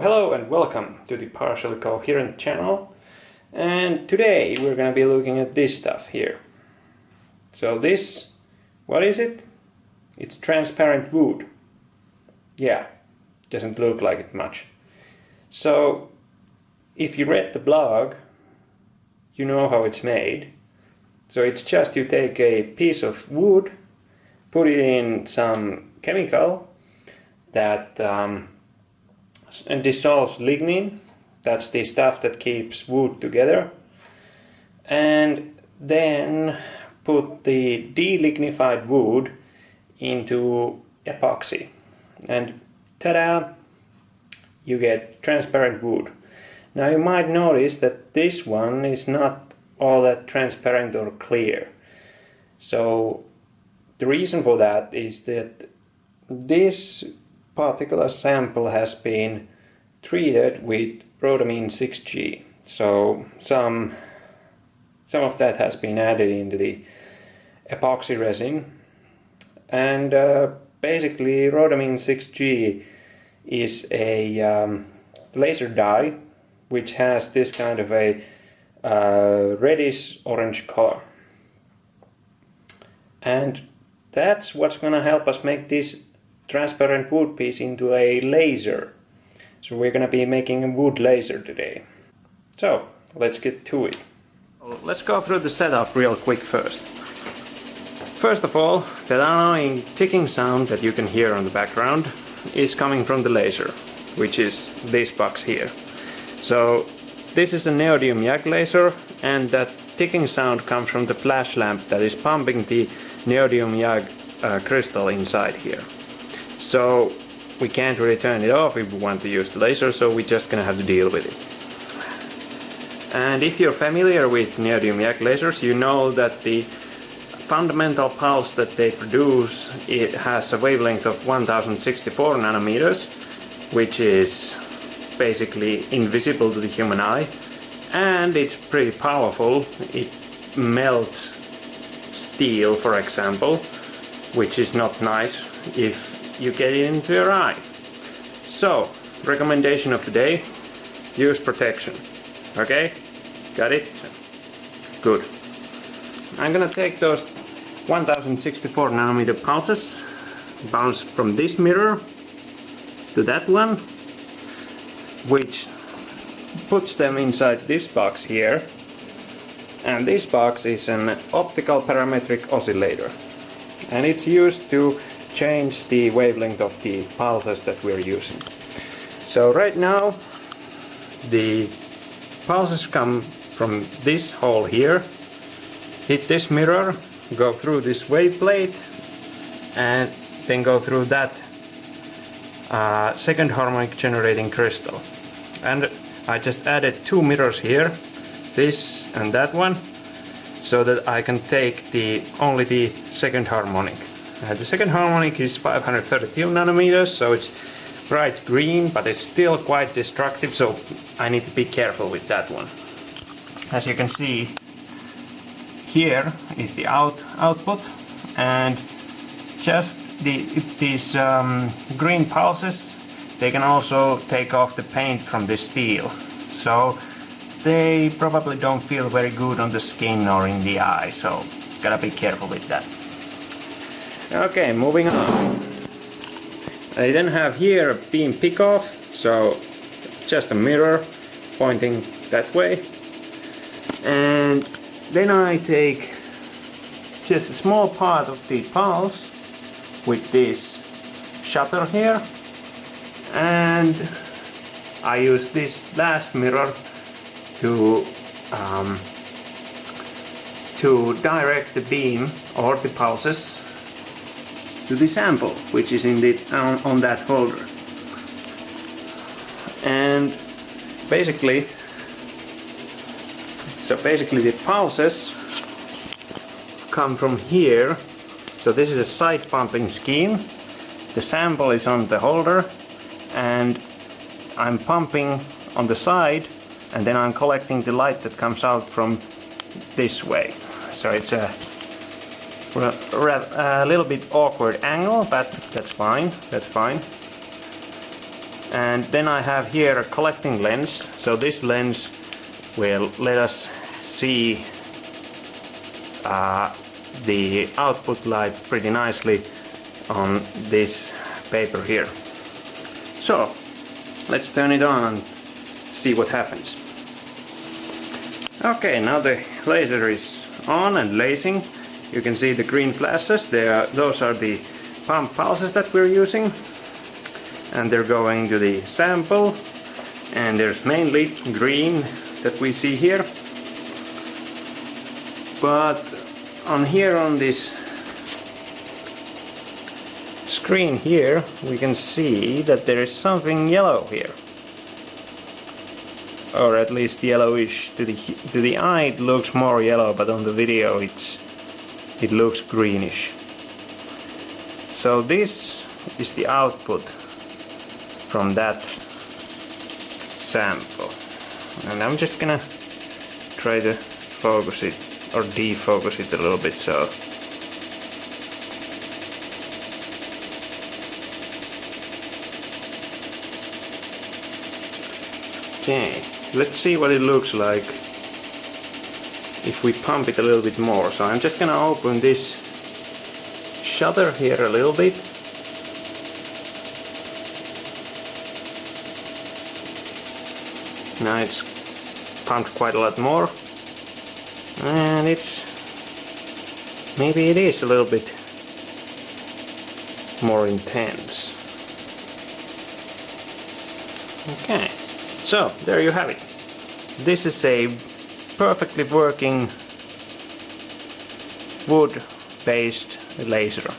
Hello and welcome to the Partially Coherent channel, and today we're going to be looking at this stuff here. So this, what is it? It's transparent wood. Yeah, doesn't look like it much. So if you read the blog, you know how it's made. So it's just you take a piece of wood, put it in some chemical that and dissolves lignin. That's the stuff that keeps wood together, and then put the delignified wood into epoxy, and ta-da, you get transparent wood. Now you might notice that this one is not all that transparent or clear. So the reason for that is that this particular sample has been treated with rhodamine 6G. So some of that has been added into the epoxy resin, and basically rhodamine 6G is a laser dye which has this kind of a reddish orange color, and that's what's gonna help us make this transparent wood piece into a laser. So we're gonna be making a wood laser today. So let's get to it. Let's go through the setup real quick first. First of all, that annoying ticking sound that you can hear on the background is coming from the laser, which is this box here. So this is a neodymium YAG laser, and that ticking sound comes from the flash lamp that is pumping the neodymium YAG crystal inside here. So we can't really turn it off if we want to use the laser, so we're just gonna have to deal with it. And if you're familiar with neodymium YAG lasers, you know that the fundamental pulse that they produce, it has a wavelength of 1064 nanometers, which is basically invisible to the human eye, and it's pretty powerful. It melts steel, for example, which is not nice if you get it into your eye. So, recommendation of the day, use protection. Okay? Got it? Good. I'm gonna take those 1064 nanometer pulses, bounce from this mirror to that one, which puts them inside this box here. And this box is an optical parametric oscillator, and it's used to change the wavelength of the pulses that we're using. So right now the pulses come from this hole here, hit this mirror, go through this wave plate, and then go through that second harmonic generating crystal. And I just added two mirrors here, this and that one, so that I can take only the second harmonic. The second harmonic is 532 nanometers, so it's bright green, but it's still quite destructive, so I need to be careful with that one. As you can see, here is the output, and just these green pulses, they can also take off the paint from the steel, so they probably don't feel very good on the skin or in the eye, so gotta be careful with that. Okay, moving on. I then have here a beam pickoff, so just a mirror pointing that way. And then I take just a small part of the pulse with this shutter here, and I use this last mirror to direct the beam or the pulses to the sample, which is in on that holder. And basically the pulses come from here. So this is a side pumping scheme. The sample is on the holder, and I'm pumping on the side, and then I'm collecting the light that comes out from this way. So it's a little bit awkward angle, but that's fine. And then I have here a collecting lens. So this lens will let us see the output light pretty nicely on this paper here. So let's turn it on and see what happens. Okay, now the laser is on and lasing. You can see the green flashes. Those are the pump pulses that we're using, and they're going to the sample, and there's mainly green that we see here. But on this screen here we can see that there is something yellow here, or at least yellowish. To the eye it looks more yellow, but on the video it looks greenish. So this is the output from that sample, and I'm just gonna try to focus it or defocus it a little bit. So okay, let's see what it looks like if we pump it a little bit more. So I'm just gonna open this shutter here a little bit. Now it's pumped quite a lot more, and maybe it is a little bit more intense. Okay, so there you have it. This is a perfectly working wood-based laser.